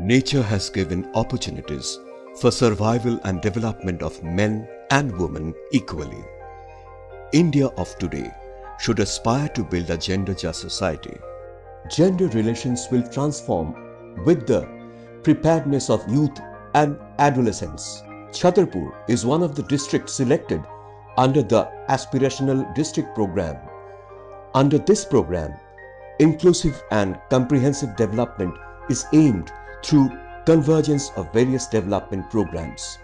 Nature has given opportunities for survival and development of men and women equally. India of today should aspire to build a gender-just society. Gender relations will transform with the preparedness of youth and adolescents. Chhatarpur is one of the districts selected under the Aspirational District Program. Under this program, inclusive and comprehensive development is aimed through convergence of various development programs.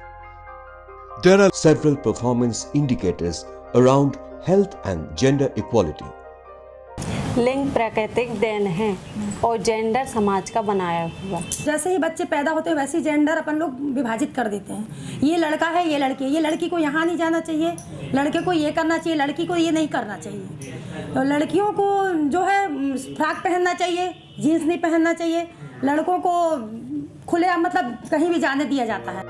There are several performance indicators around health and gender equality. लिंग प्राकृतिक then है और gender समाज का बनाया हुआ। जैसे ही बच्चे पैदा होते हैं वैसे ही जेंडर अपन लोग विभाजित कर देते हैं। ये लड़का है, ये लड़की है, ये लड़की को यहाँ नहीं जाना चाहिए, लड़के को ये करना चाहिए, लड़की को ये नहीं करना चाहिए। तो लड़कियों को जो है फ्रॉक पहनना चाहिए, जीन्स नहीं पहनना चाहिए, लड़कों को खुले मतलब कहीं भी जाने दिया जाता है।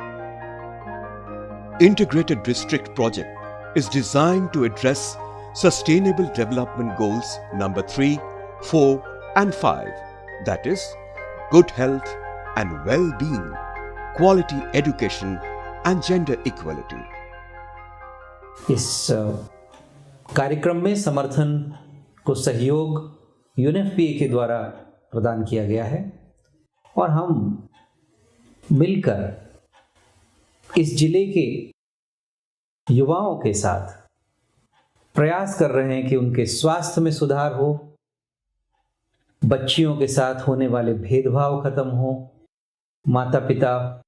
Integrated District Project is designed to address Sustainable Development Goals number 3, 4 and 5, that is, good health and well-being, quality education and gender equality. इस कार्यक्रम में समर्थन को सहयोग UNFPA के द्वारा प्रदान किया गया है और हम मिलकर इस जिले के युवाओं के साथ प्रयास कर रहे हैं कि उनके स्वास्थ्य में सुधार हो, बच्चियों के साथ होने वाले भेदभाव खत्म हो, माता पिता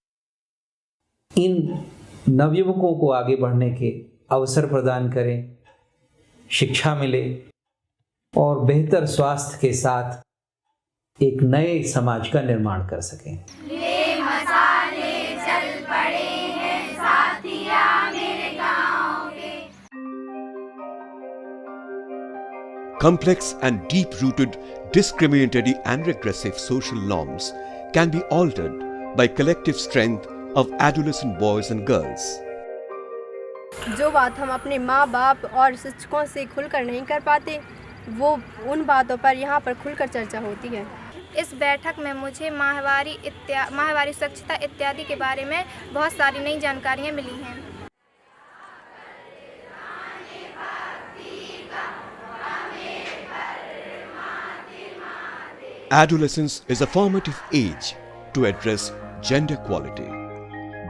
इन नवयुवकों को आगे बढ़ने के अवसर प्रदान करें, शिक्षा मिले और बेहतर स्वास्थ्य के साथ एक नए समाज का निर्माण कर सकें। ले मसाले चल पड़े हैं साथिया मेरे गांव के। Complex and deep-rooted discriminatory and regressive social norms can be altered by collective strength of adolescent boys and girls. जो बात हम अपने माँ बाप और शिक्षकों से खुलकर नहीं कर पाते, वो उन बातों पर यहाँ पर खुलकर चर्चा होती है। इस बैठक में मुझे माहवारी स्वच्छता इत्यादि के बारे में बहुत सारी नई जानकारियाँ मिली हैं। Adolescence is a formative age to address gender equality.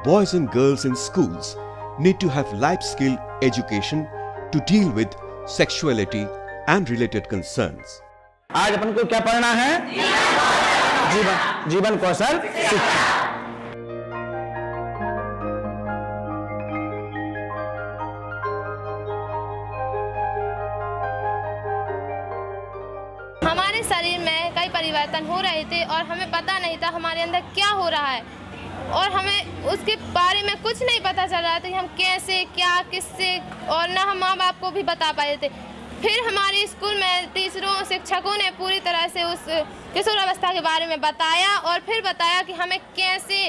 Boys and girls in schools need to have life skill education to deal with sexuality and related concerns. आज अपन को क्या पढ़ना है? जीवन कौशल शिक्षा। हमारे शरीर में कई परिवर्तन हो रहे थे और हमें पता नहीं था हमारे अंदर क्या हो रहा है और हमें उसके बारे में कुछ नहीं पता चल रहा था कि हम कैसे क्या किससे और ना हम माँ बाप को भी बता पाए थे। फिर हमारे स्कूल में टीचरों शिक्षकों ने पूरी तरह से उस किशोर अवस्था के बारे में बताया और फिर बताया कि हमें कैसे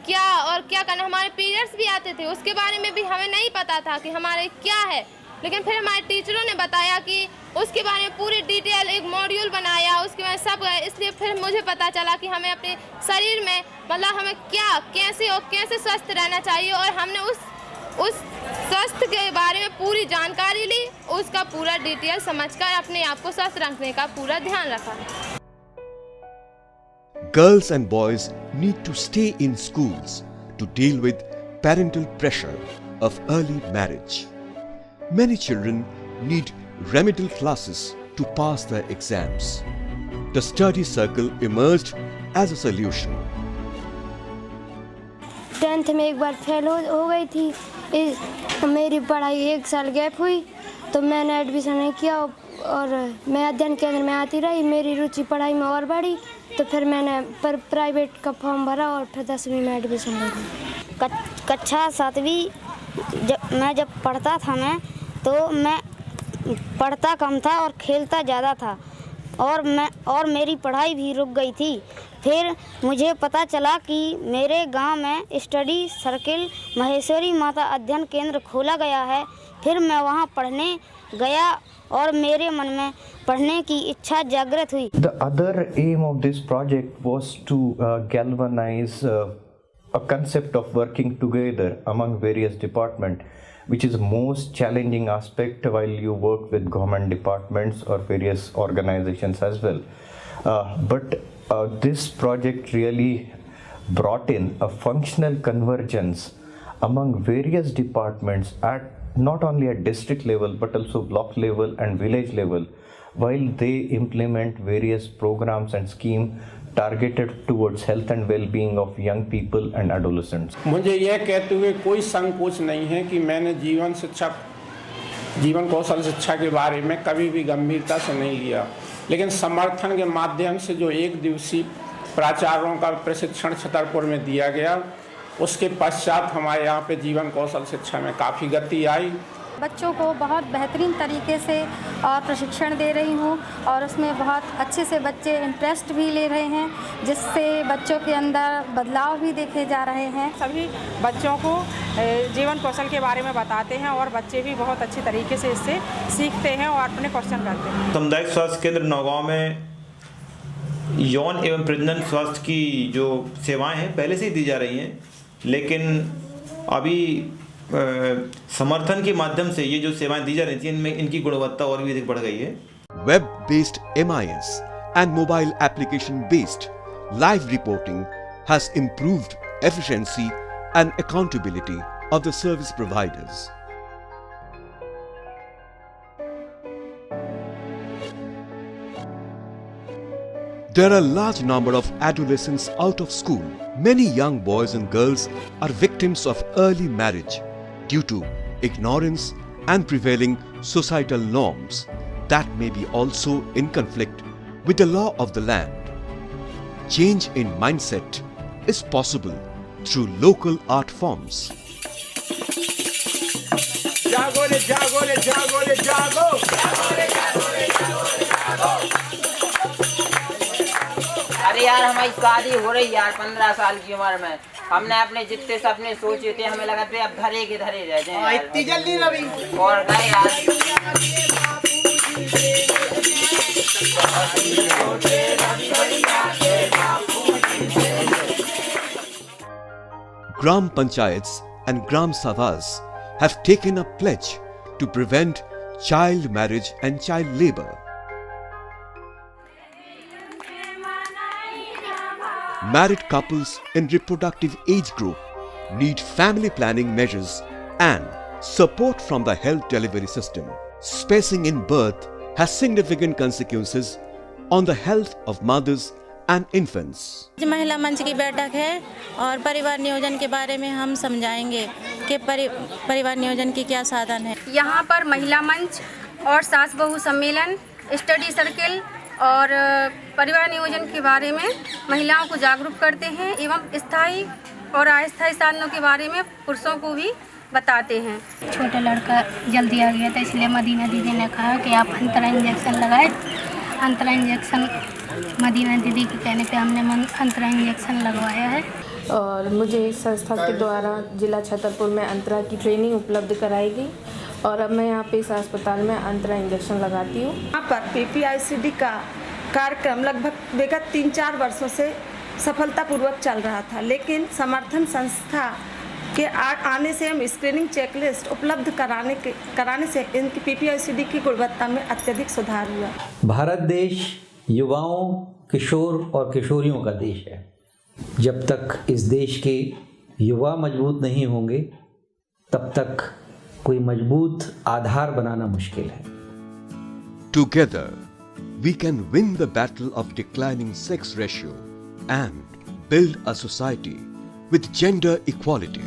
क्या और क्या करना। हमारे पीरियड्स भी आते थे, उसके बारे में भी हमें नहीं पता था कि हमारे क्या है, लेकिन फिर हमारे टीचरों ने बताया कि उसके बारे में पूरी डिटेल एक मॉड्यूल बनाया, उसके बाद सब गए। इसलिए फिर मुझे पता चला कि हमें अपने शरीर में मतलब हमें क्या कैसे और कैसे स्वस्थ रहना चाहिए और हमने उस स्वास्थ्य के बारे में पूरी जानकारी ली, उसका पूरा डिटेल समझकर अपने आप को स्वस्थ रखने का पूरा ध्यान रखा। Girls and boys need to stay in schools to deal with parental pressure of early marriage. Many children need remedial classes to pass their exams. The study circle emerged as a solution. 10th में एक बार fail हो गई थी, मेरी पढ़ाई 1 साल gap हुई तो मैंने एडमिशन नहीं किया और मैं अध्ययन केंद्र में आती रही। मेरी रुचि पढ़ाई में और बढ़ी तो फिर मैंने प्राइवेट का फॉर्म भरा और फिर 10वीं में एडमिशन ले ली। कक्षा 7वीं जब पढ़ता था मैं तो मैं पढ़ता कम था और खेलता ज़्यादा था और मेरी पढ़ाई भी रुक गई थी। फिर मुझे पता चला कि मेरे गांव में स्टडी सर्किल महेश्वरी माता अध्ययन केंद्र खोला गया है फिर मैं वहाँ पढ़ने गया और मेरे मन में पढ़ने की इच्छा जागृत हुई। The other aim of this project was to galvanize a concept of working together among various departments, which is most challenging aspect while you work with government departments or various organizations as well. But this project really brought in a functional convergence among various departments at not only at district level but also block level and village level, while they implement various programs and schemes targeted towards health and well-being of young people and adolescents. मुझे यह कहते हुए कोई संकोच नहीं है कि मैंने जीवन कौशल शिक्षा के बारे में कभी भी गंभीरता से नहीं लिया, लेकिन समर्थन के माध्यम से जो 1 दिवसीय प्राचार्यों का प्रशिक्षण छतरपुर में दिया गया, उसके पश्चात हमारे यहाँ पे जीवन कौशल शिक्षा में काफ़ी गति आई। बच्चों को बहुत बेहतरीन तरीके से और प्रशिक्षण दे रही हूँ और उसमें बहुत अच्छे से बच्चे इंटरेस्ट भी ले रहे हैं, जिससे बच्चों के अंदर बदलाव भी देखे जा रहे हैं। सभी बच्चों को जीवन कौशल के बारे में बताते हैं और बच्चे भी बहुत अच्छी तरीके से इससे सीखते हैं और अपने क्वेश्चन करते हैं। सामुदायिक स्वास्थ्य केंद्र नौगांव में यौन एवं प्रजनन स्वास्थ्य की जो सेवाएं हैं पहले से ही दी जा रही हैं, लेकिन अभी समर्थन के माध्यम से ये जो सेवाएं दी जा रही थी इनमें इनकी गुणवत्ता और भी अधिक बढ़ गई है। Web based MIS and mobile application based live reporting has improved efficiency and accountability of the service providers. There are a large number of adolescents out of school. Many young boys and girls are victims of early marriage due to ignorance and prevailing societal norms that may be also in conflict with the law of the land. Change in mindset is possible through local art forms. जागो रे जागो रे जागो रे जागो, जागो रे जागो रे जागो रे जागो। अरे यार हमारी शादी हो रही यार 15 साल की उम्र में, हमने अपने जितने सपने सोचे थे हमें लगा था अब धरे के धरे रह जाएं। इतनी जल्दी रवि और गए यार। Gram Panchayats and Gram Sabhas have taken a pledge to prevent child marriage and child labor. Married couples in reproductive age group need family planning measures and support from the health delivery system. Spacing in birth has significant consequences on the health of mothers and infants. महिला मंच की बैठक है और परिवार नियोजन के बारे में हम समझाएंगे कि परिवार नियोजन के क्या साधन है। यहाँ पर महिला मंच और सास बहू सम्मेलन, स्टडी सर्किल और परिवार नियोजन के बारे में महिलाओं को जागरूक करते हैं एवं स्थायी और अस्थायी साधनों के बारे में पुरुषों को भी बताते हैं। छोटा लड़का जल्दी आ गया था, इसलिए मदीना दीदी ने कहा कि आप अंतरा इंजेक्शन लगाए। अंतरा इंजेक्शन मदीना दीदी के कहने पे हमने अंतरा इंजेक्शन लगवाया है। और मुझे इस संस्था के द्वारा जिला छतरपुर में अंतरा की ट्रेनिंग उपलब्ध कराई गई और अब मैं यहाँ पे इस अस्पताल में अंतरा इंजेक्शन लगाती हूँ। यहाँ पर PPICD का कार्यक्रम लगभग विगत 3-4 वर्षों से सफलतापूर्वक चल रहा था, लेकिन समर्थन संस्था के आने से हम स्क्रीनिंग चेकलिस्ट उपलब्ध कराने से इनकी PPICD की गुणवत्ता में अत्यधिक सुधार हुआ। भारत देश युवाओं, किशोर और किशोरियों का देश है। जब तक इस देश के युवा मजबूत नहीं होंगे तब तक कोई मजबूत आधार बनाना मुश्किल है। Together, we can win the battle of declining sex ratio and build a society with gender equality.